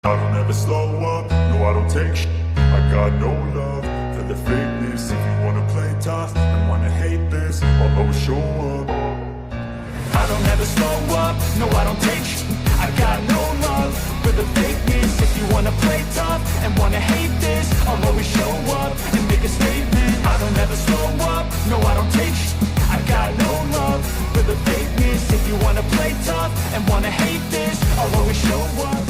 I don't ever slow up, no I don't take I got no love for the fakeness. If you wanna play tough and wanna hate this, I'll always show up. I don't ever slow up, no I don't take I got no love for the fakeness. If you wanna play tough and wanna hate this, I'll always show up and make a statement. I don't ever slow up, no I don't take I got no love for the fakeness. If you wanna play tough and wanna hate this, I'll always show up.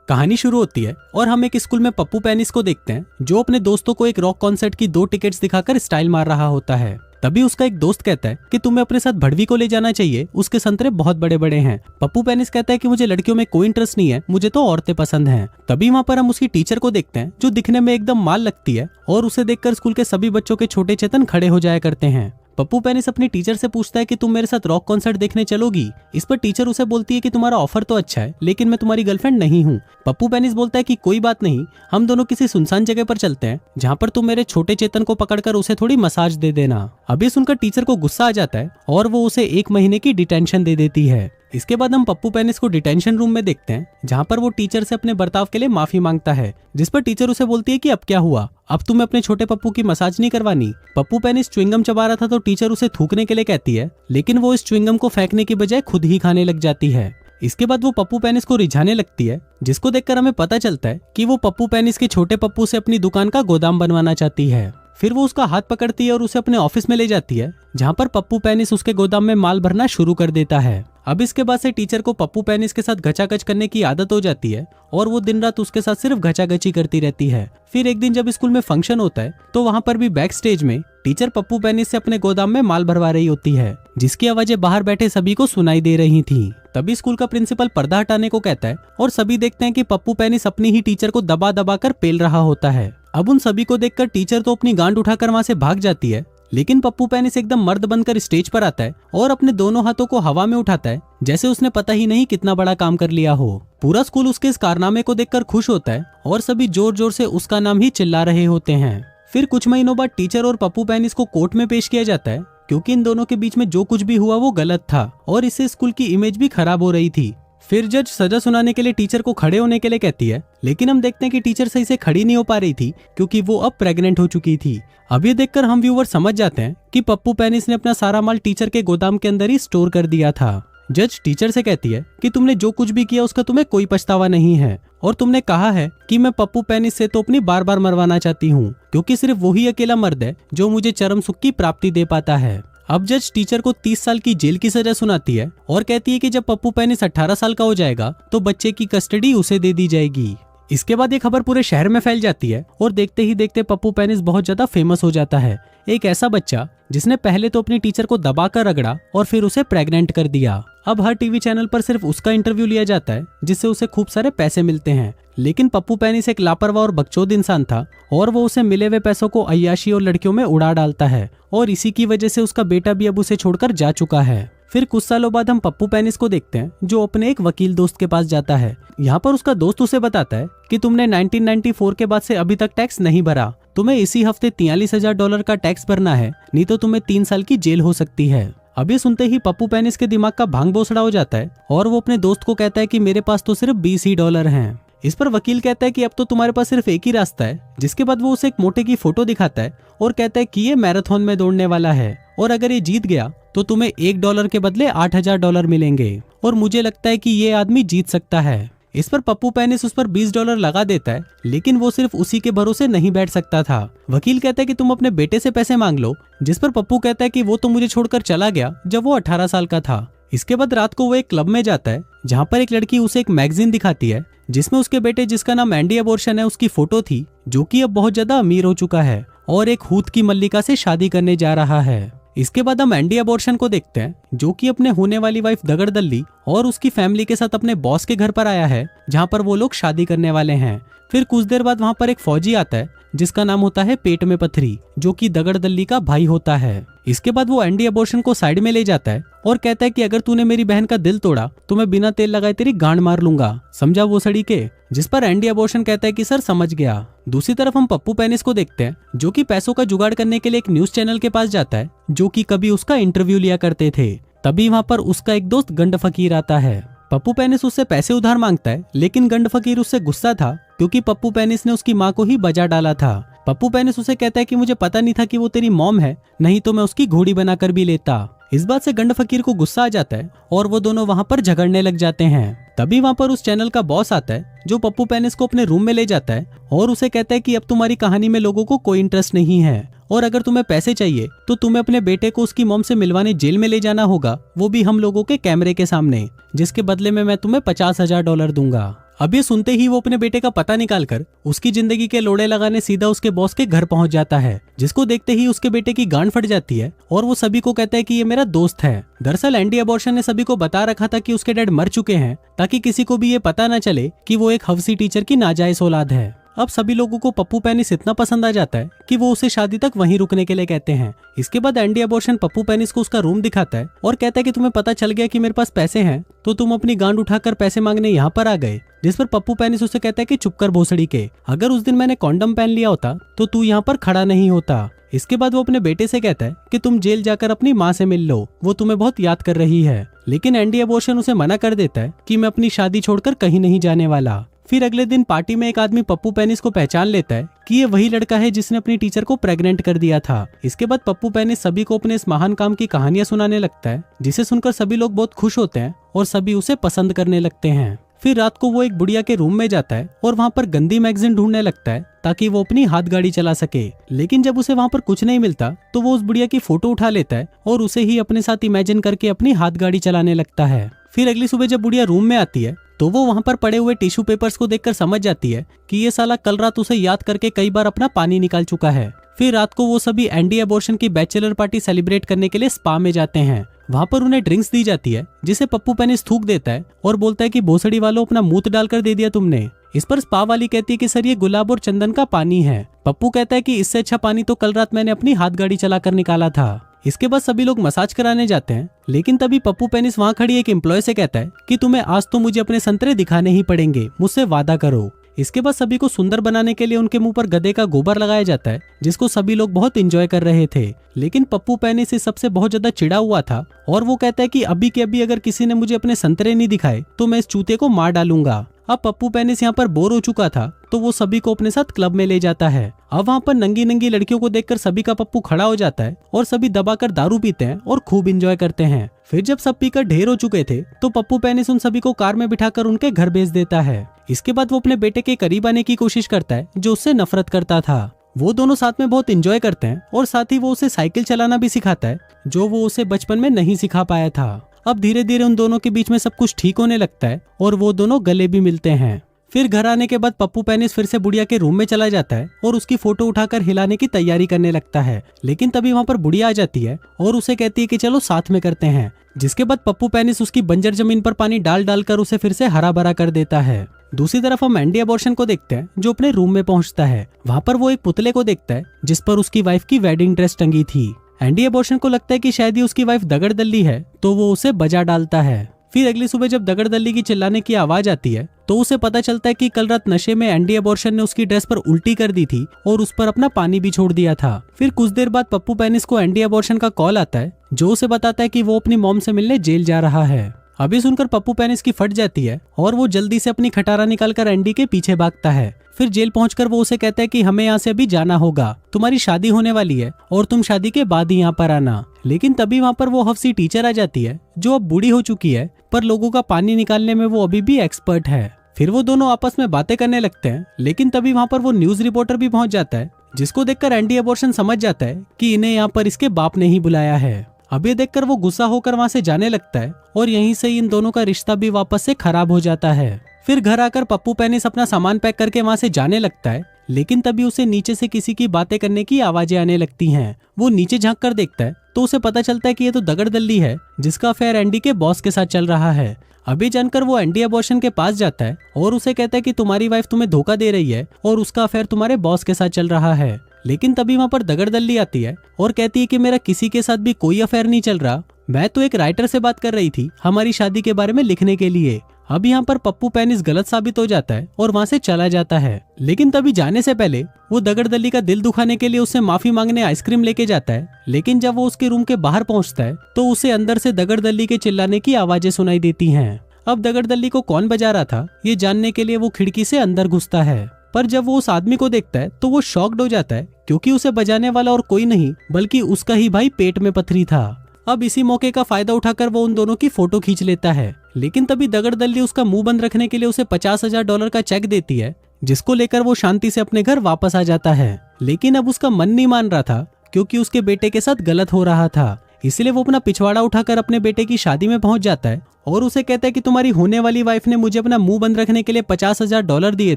कहानी शुरू होती है और हम एक school में Pappu penis को देखते हैं जो अपने दोस्तों को एक रॉक कॉन्सर्ट की 2 टिकट्स दिखाकर स्टाइल मार रहा होता है। तभी उसका एक दोस्त कहता है कि तुम्हें अपने साथ भड़वी को ले जाना चाहिए, उसके संतरे बहुत बड़े बड़े हैं। पप्पू पेनिस कहता है कि मुझे लड़कियों में कोई इंटरेस्ट नहीं है, मुझे तो औरतें पसंद हैं। तभी वहाँ पर हम उसकी टीचर को देखते हैं जो दिखने में एकदम माल लगती है और उसे देखकर स्कूल के सभी बच्चों के छोटे चेतन खड़े हो जाया करते हैं। पप्पू पेनिस अपनी टीचर से पूछता है कि तुम मेरे साथ रॉक कॉन्सर्ट देखने चलोगी। इस पर टीचर उसे बोलती है कि तुम्हारा ऑफर तो अच्छा है लेकिन मैं तुम्हारी गर्लफ्रेंड नहीं हूँ। पप्पू पेनिस बोलता है कि कोई बात नहीं, हम दोनों किसी सुनसान जगह पर चलते हैं जहाँ पर तुम मेरे छोटे चेतन को पकड़कर उसे थोड़ी मसाज दे देना। अभी सुनकर टीचर को गुस्सा आ जाता है और वो उसे 1 महीने की डिटेंशन दे देती है। इसके बाद हम पप्पू पेनिस को डिटेंशन रूम में देखते हैं जहाँ पर वो टीचर से अपने बर्ताव के लिए माफी मांगता है, जिस पर टीचर उसे बोलती है कि अब क्या हुआ, अब तुम्हें अपने छोटे पप्पू की मसाज नहीं करवानी। पप्पू पेनिस च्युइंगम चबा रहा था तो टीचर उसे थूकने के लिए कहती है, लेकिन वो इस च्युइंगम को फेंकने की बजाय खुद ही खाने लग जाती है। इसके बाद वो पप्पू पेनिस को रिझाने लगती है, जिसको देखकर हमें पता चलता है कि वो पप्पू पेनिस के छोटे पप्पू से अपनी दुकान का गोदाम बनवाना चाहती है। फिर वो उसका हाथ पकड़ती है और उसे अपने ऑफिस में ले जाती है जहाँ पर पप्पू पेनिस उसके गोदाम में माल भरना शुरू कर देता है। अब इसके बाद से टीचर को पप्पू पेनिस के साथ घचाघच करने की आदत हो जाती है और वो दिन रात उसके साथ सिर्फ घचाघची करती रहती है। फिर एक दिन जब स्कूल में फंक्शन होता है तो वहाँ पर भी बैक स्टेज में टीचर पप्पू पेनिस से अपने गोदाम में माल भरवा रही होती है, जिसकी आवाजें बाहर बैठे सभी को सुनाई दे रही थी। तभी स्कूल का प्रिंसिपल पर्दा हटाने को कहता है और सभी देखते हैं कि पप्पू पेनिस अपनी ही टीचर को दबा दबा कर पेल रहा होता है। अब उन सभी को देखकर टीचर तो अपनी गांड उठाकर वहां से भाग जाती है, लेकिन पप्पू पेनिस एकदम मर्द बनकर स्टेज पर आता है और अपने दोनों हाथों को हवा में उठाता है जैसे उसने पता ही नहीं कितना बड़ा काम कर लिया हो। पूरा स्कूल उसके इस कारनामे को देखकर खुश होता है और सभी जोर जोर से उसका नाम ही चिल्ला रहे होते हैं। फिर कुछ महीनों बाद टीचर और पप्पू पेनिस को कोर्ट में पेश किया जाता है क्योंकि इन दोनों के बीच में जो कुछ भी हुआ वो गलत था और इससे स्कूल की इमेज भी खराब हो रही थी। फिर जज सजा सुनाने के लिए टीचर को खड़े होने के लिए कहती है, लेकिन हम देखते हैं कि टीचर सही से खड़ी नहीं हो पा रही थी क्योंकि वो अब प्रेग्नेंट हो चुकी थी। अब ये देखकर हम व्यूअर समझ जाते हैं कि पप्पू पेनिस ने अपना सारा माल टीचर के गोदाम के अंदर ही स्टोर कर दिया था। जज टीचर से कहती है कि तुमने जो कुछ भी किया उसका तुम्हें कोई पछतावा नहीं है और तुमने कहा है कि मैं पप्पू पेनिस से तो अपनी बार बार मरवाना चाहती हूँ क्योंकि सिर्फ वही अकेला मर्द है जो मुझे चरम सुख की प्राप्ति दे पाता है। अब जज टीचर को 30 साल की जेल की सजा सुनाती है और कहती है कि जब पप्पू पेनिस 18 साल का हो जाएगा तो बच्चे की कस्टडी उसे दे दी जाएगी। इसके बाद ये खबर पूरे शहर में फैल जाती है और देखते ही देखते पप्पू पेनिस बहुत ज्यादा फेमस हो जाता है। एक ऐसा बच्चा जिसने पहले तो अपनी टीचर को दबाकर रगड़ा और फिर उसे प्रेग्नेंट कर दिया। अब हर टीवी चैनल पर सिर्फ उसका इंटरव्यू लिया जाता है जिससे उसे खूब सारे पैसे मिलते हैं, लेकिन पप्पू पेनिस एक लापरवाह और बकचोद इंसान था और वो उसे मिले हुए पैसों को अय्याशी और लड़कियों में उड़ा डालता है और इसी की वजह से उसका बेटा भी अब उसे छोड़कर जा चुका है। फिर कुछ सालों बाद हम पप्पू पेनिस को देखते हैं जो अपने एक वकील दोस्त के पास जाता है। यहाँ पर उसका दोस्त उसे बताता है कि तुमने 1994 के बाद से अभी तक टैक्स नहीं भरा, तुम्हें इसी हफ्ते $43,000 का टैक्स भरना है, नहीं तो तुम्हें 3 साल की जेल हो सकती है। अभी सुनते ही पप्पू पेनिस के दिमाग का भांग बोसड़ा हो जाता है और वो अपने दोस्त को कहता है कि मेरे पास तो सिर्फ $20 हैं। इस पर वकील कहता है कि अब तो तुम्हारे पास सिर्फ एक ही रास्ता है, जिसके बाद वो उसे एक मोटे की फोटो दिखाता है और कहता है कि ये मैराथन में दौड़ने वाला है और अगर ये जीत गया तो तुम्हें $1 के बदले $8,000 मिलेंगे और मुझे लगता है कि ये आदमी जीत सकता है। इस पर पप्पू पेनिस उस पर $20 लगा देता है, लेकिन वो सिर्फ उसी के भरोसे नहीं बैठ सकता था। वकील कहता है कि तुम अपने बेटे से पैसे मांग लो, जिस पर पप्पू कहता है कि वो तो मुझे छोड़कर चला गया जब वो 18 साल का था। इसके बाद रात को वो एक क्लब में जाता है जहाँ पर एक लड़की उसे एक मैगजीन दिखाती है जिसमें उसके बेटे जिसका नाम एंडी अबॉर्शन है उसकी फोटो थी, जो कि अब बहुत ज्यादा अमीर हो चुका है और एक हूत की मल्लिका से शादी करने जा रहा है। इसके बाद हम एंडी अबॉर्शन को देखते हैं जो कि अपने होने वाली वाइफ दगड़दल्ली और उसकी फैमिली के साथ अपने बॉस के घर पर आया है जहाँ पर वो लोग शादी करने वाले हैं। फिर कुछ देर बाद वहाँ पर एक फौजी आता है जिसका नाम होता है पेट में पथरी, जो कि दगड़दल्ली का भाई होता है। इसके बाद वो एंडी अबॉर्शन को साइड में ले जाता है और कहता है कि अगर तूने मेरी बहन का दिल तोड़ा तो मैं बिना तेल लगाए तेरी गांड मार लूंगा, समझा वो सड़ी के। जिस पर एंडी अबॉर्शन कहता है कि सर समझ गया। दूसरी तरफ हम पप्पू पेनिस को देखते हैं जो कि पैसों का जुगाड़ करने के लिए एक न्यूज चैनल के पास जाता है जो कि कभी उसका इंटरव्यू लिया करते थे। तभी वहाँ पर उसका एक दोस्त गंड फकीर आता है। पप्पू पेनिस उससे पैसे उधार मांगता है, लेकिन गंड फकीर उससे गुस्सा था क्योंकि पप्पू पेनिस ने उसकी माँ को ही बजा डाला था। पप्पू पेनिस उसे कहता है कि मुझे पता नहीं था कि वो तेरी मॉम है, नहीं तो मैं उसकी घोड़ी बनाकर भी लेता। इस बात से गंड फकीर को गुस्सा आ जाता है और वो दोनों वहाँ पर झगड़ने लग जाते हैं। तभी वहाँ पर उस चैनल का बॉस आता है जो पप्पू पेनिस को अपने रूम में ले जाता है और उसे कहता है कि अब तुम्हारी कहानी में लोगों को कोई इंटरेस्ट नहीं है और अगर तुम्हें पैसे चाहिए तो तुम्हें अपने बेटे को उसकी मॉम से मिलवाने जेल में ले जाना होगा, वो भी हम लोगों के कैमरे के सामने, जिसके बदले में मैं तुम्हें $50,000 दूंगा। अब ये सुनते ही वो अपने बेटे का पता निकालकर उसकी जिंदगी के लोड़े लगाने सीधा उसके बॉस के घर पहुंच जाता है, जिसको देखते ही उसके बेटे की गांड फट जाती है और वो सभी को कहता है कि ये मेरा दोस्त है। दरअसल एंडी अबॉर्शन ने सभी को बता रखा था कि उसके डैड मर चुके हैं ताकि किसी को भी ये पता न चले कि वो एक हवसी टीचर की नाजायज औलाद है। अब सभी लोगों को पप्पू पेनिस इतना पसंद आ जाता है कि वो उसे शादी तक वहीं रुकने के लिए कहते हैं। इसके बाद एंडी अबॉर्शन पप्पू पेनिस को उसका रूम दिखाता है और कहता है कि तुम्हें पता चल गया कि मेरे पास पैसे हैं तो तुम अपनी गांड उठाकर पैसे मांगने यहाँ पर आ गए। जिस पर पप्पू पेनिस उसे कहता है कि चुप कर भोसड़ी के, अगर उस दिन मैंने कॉन्डम पहन लिया होता तो तू यहाँ पर खड़ा नहीं होता। इसके बाद वो अपने बेटे से कहता है कि तुम जेल जाकर अपनी माँ से मिल लो, वो तुम्हें बहुत याद कर रही है। लेकिन एंडी अबॉर्शन उसे मना कर देता है कि मैं अपनी शादी छोड़कर कहीं नहीं जाने वाला। फिर अगले दिन पार्टी में एक आदमी पप्पू पेनिस को पहचान लेता है कि ये वही लड़का है जिसने अपनी टीचर को प्रेग्नेंट कर दिया था। इसके बाद पप्पू पेनिस सभी को अपने इस महान काम की कहानियां सुनाने लगता है, जिसे सुनकर सभी लोग बहुत खुश होते हैं और सभी उसे पसंद करने लगते हैं। फिर रात को वो एक बुढ़िया के रूम में जाता है और वहाँ पर गंदी मैगजीन ढूंढने लगता है ताकि वो अपनी हाथ गाड़ी चला सके। लेकिन जब उसे वहाँ पर कुछ नहीं मिलता तो वो उस बुढ़िया की फोटो उठा लेता है और उसे ही अपने साथ इमेजिन करके अपनी हाथ गाड़ी चलाने लगता है। फिर अगली सुबह जब बुढ़िया रूम में आती है तो वो वहाँ पर पड़े हुए टिश्यू पेपर्स को देखकर समझ जाती है कि ये साला कल रात उसे याद करके कई बार अपना पानी निकाल चुका है। फिर रात को वो सभी एंडी अबॉर्शन की बैचलर पार्टी सेलिब्रेट करने के लिए स्पा में जाते हैं। वहाँ पर उन्हें ड्रिंक्स दी जाती है जिसे पप्पू पेनिस थूक देता है और बोलता है कि भोसड़ी वालों अपना मुंह डालकर दे दिया तुमने। इस पर स्पा वाली कहती है कि सर ये गुलाब और चंदन का पानी है। पप्पू कहता है कि इससे अच्छा पानी तो कल रात मैंने अपनी हाथ गाड़ी चलाकर निकाला था। इसके बाद सभी लोग मसाज कराने जाते हैं, लेकिन तभी पप्पू पेनिस वहाँ खड़ी एक एम्प्लॉय से कहता है कि तुम्हें आज तो मुझे अपने संतरे दिखाने ही पड़ेंगे, मुझसे वादा करो। इसके बाद सभी को सुंदर बनाने के लिए उनके मुंह पर गधे का गोबर लगाया जाता है, जिसको सभी लोग बहुत एंजॉय कर रहे थे। लेकिन पप्पू पेनिस इस सबसे बहुत ज्यादा चिढ़ा हुआ था और वो कहता है कि अभी के अभी अगर किसी ने मुझे अपने संतरे नहीं दिखाए तो मैं इस चूते को मार डालूंगा। अब पप्पू पेनिस यहाँ पर बोर हो चुका था तो वो सभी को अपने साथ क्लब में ले जाता है। अब वहाँ पर नंगी नंगी लड़कियों को देखकर सभी का पप्पू खड़ा हो जाता है और सभी दबाकर दारू पीते हैं और खूब एंजॉय करते हैं। फिर जब सब पीकर ढेर हो चुके थे तो पप्पू पेनिस उन सभी को कार में बिठाकर उनके घर भेज देता है। इसके बाद वो अपने बेटे के करीब आने की कोशिश करता है जो उससे नफरत करता था। वो दोनों साथ में बहुत एंजॉय करते हैं और साथ ही वो उसे साइकिल चलाना भी सिखाता है जो वो उसे बचपन में नहीं सिखा पाया था। अब धीरे धीरे उन दोनों के बीच में सब कुछ ठीक होने लगता है और वो दोनों गले भी मिलते हैं। फिर घर आने के बाद पप्पू पेनिस फिर से बुढ़िया के रूम में चला जाता है और उसकी फोटो उठाकर हिलाने की तैयारी करने लगता है। लेकिन तभी वहाँ पर बुढ़िया आ जाती है और उसे कहती है कि चलो साथ में करते हैं। जिसके बाद पप्पू पेनिस उसकी बंजर जमीन पर पानी डाल डालकर उसे फिर से हरा भरा कर देता है। दूसरी तरफ हम एंडी अबॉर्शन को देखते हैं जो अपने रूम में पहुंचता है। वहाँ पर वो एक पुतले को देखता है जिस पर उसकी वाइफ की वेडिंग ड्रेस टंगी थी। एंडी अबॉर्शन को लगता है कि शायद ही उसकी वाइफ दगड़दल्ली है तो वो उसे बजा डालता है। फिर अगली सुबह जब दगड़दल्ली की चिल्लाने की आवाज आती है तो उसे पता चलता है कि कल रात नशे में एंडी अबॉर्शन ने उसकी ड्रेस पर उल्टी कर दी थी और उस पर अपना पानी भी छोड़ दिया था। फिर कुछ देर बाद पप्पू पेनिस को एंडी अबॉर्शन का कॉल आता है जो उसे बताता है कि वो अपनी मॉम से मिलने जेल जा रहा है। अभी सुनकर पप्पू पेनिस की फट जाती है और वो जल्दी से अपनी खटारा निकालकर एंडी के पीछे भागता है। फिर जेल पहुंचकर वो उसे कहता है कि हमें यहाँ से अभी जाना होगा, तुम्हारी शादी होने वाली है और तुम शादी के बाद ही यहाँ पर आना। लेकिन तभी वहाँ पर वो हफ्सी टीचर आ जाती है जो अब बूढ़ी हो चुकी है पर लोगों का पानी निकालने में वो अभी भी एक्सपर्ट है। फिर वो दोनों आपस में बातें करने लगते हैं, लेकिन तभी वहाँ पर वो न्यूज रिपोर्टर भी पहुंच जाता है जिसको देखकर एंडी अबॉर्शन समझ जाता है कि इन्हें यहाँ पर इसके बाप ने ही बुलाया है। अब ये देखकर वो गुस्सा होकर वहाँ से जाने लगता है और यहीं से इन दोनों का रिश्ता भी वापस से खराब हो जाता है। फिर घर आकर पप्पू पेनिस अपना सामान पैक करके वहाँ से जाने लगता है, लेकिन तभी उसे नीचे से किसी की बातें करने की आवाजें आने लगती हैं। वो नीचे झांक कर देखता है तो उसे पता चलता है कि ये तो दगड़दल्ली है जिसका अफेयर एंडी के बॉस के साथ चल रहा है। अभी जानकर वो एंडी अबॉर्शन के पास जाता है और उसे कहता है कि तुम्हारी वाइफ तुम्हें धोखा दे रही है और उसका अफेयर तुम्हारे बॉस के साथ चल रहा है। लेकिन तभी वहाँ पर दगड़दल्ली आती है और कहती है कि मेरा किसी के साथ भी कोई अफेयर नहीं चल रहा, मैं तो एक राइटर से बात कर रही थी हमारी शादी के बारे में लिखने के लिए। अब यहाँ पर पप्पू पेनिस गलत साबित हो जाता है और वहाँ से चला जाता है। लेकिन तभी जाने से पहले वो दगड़दल्ली का दिल दुखाने के लिए उससे माफी मांगने आइसक्रीम लेके जाता है। लेकिन जब वो उसके रूम के बाहर पहुँचता है तो उसे अंदर से दगड़दल्ली के चिल्लाने की आवाजें सुनाई देती हैं। अब दगड़दल्ली को कौन बजा रहा था ये जानने के लिए वो खिड़की से अंदर घुसता है, पर जब वो उस आदमी को देखता है तो वो शॉक्ड हो जाता है क्योंकि उसे बजाने वाला और कोई नहीं बल्कि उसका ही भाई पेट में पथरी था। अब इसी मौके का फायदा उठाकर वो उन दोनों की फोटो खींच लेता है, लेकिन तभी दगड़दल्ली उसका मुंह बंद रखने के लिए उसे $50,000 का चेक देती है, जिसको लेकर वो शांति से अपने घर वापस आ जाता है। लेकिन अब उसका मन नहीं मान रहा था क्योंकि उसके बेटे के साथ गलत हो रहा था, इसलिए वो अपना पिछवाड़ा उठाकर अपने बेटे की शादी में पहुंच जाता है और उसे कहता है कि तुम्हारी होने वाली वाइफ ने मुझे अपना मुंह बंद रखने के लिए $50,000 दिए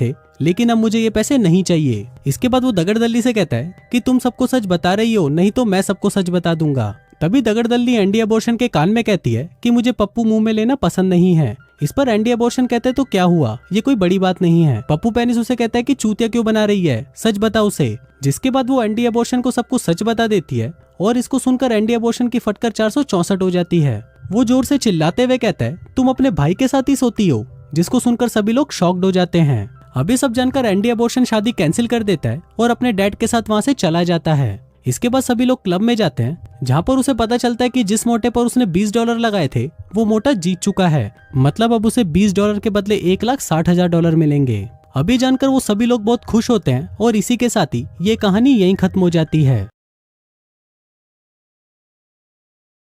थे, लेकिन अब मुझे ये पैसे नहीं चाहिए। इसके बाद वो दगड़दल्ली से कहता है कि तुम सबको सच बता रही हो, नहीं तो मैं सबको सच बता दूंगा। तभी दगड़दल्ली एंडी अबॉर्शन के कान में कहती है कि मुझे पप्पू मुंह में लेना पसंद नहीं है। इस पर एंडी अबॉर्शन कहते हैं तो क्या हुआ, ये कोई बड़ी बात नहीं है। पप्पू पेनिस उसे कहता है कि चूतिया क्यों बना रही है, सच बता उसे। जिसके बाद वो एंडी अबॉर्शन को सब कुछ सच बता देती है और इसको सुनकर एंडी अबॉर्शन की फटकर 464 हो जाती है। वो जोर से चिल्लाते हुए कहता है तुम अपने भाई के साथ ही सोती हो, जिसको सुनकर सभी लोग शॉक्ड हो जाते हैं। अभी सब जानकर एंडी अबॉर्शन शादी कैंसिल कर देता है और अपने डैड के साथ वहां से चला जाता है। इसके बाद सभी लोग क्लब में जाते हैं, जहाँ पर उसे पता चलता है कि जिस मोटे पर उसने $20 लगाए थे वो मोटा जीत चुका है, मतलब अब उसे $20 के बदले $1,60,000 मिलेंगे। अभी जानकर वो सभी लोग बहुत खुश होते हैं और इसी के साथ ही ये कहानी यहीं खत्म हो जाती है।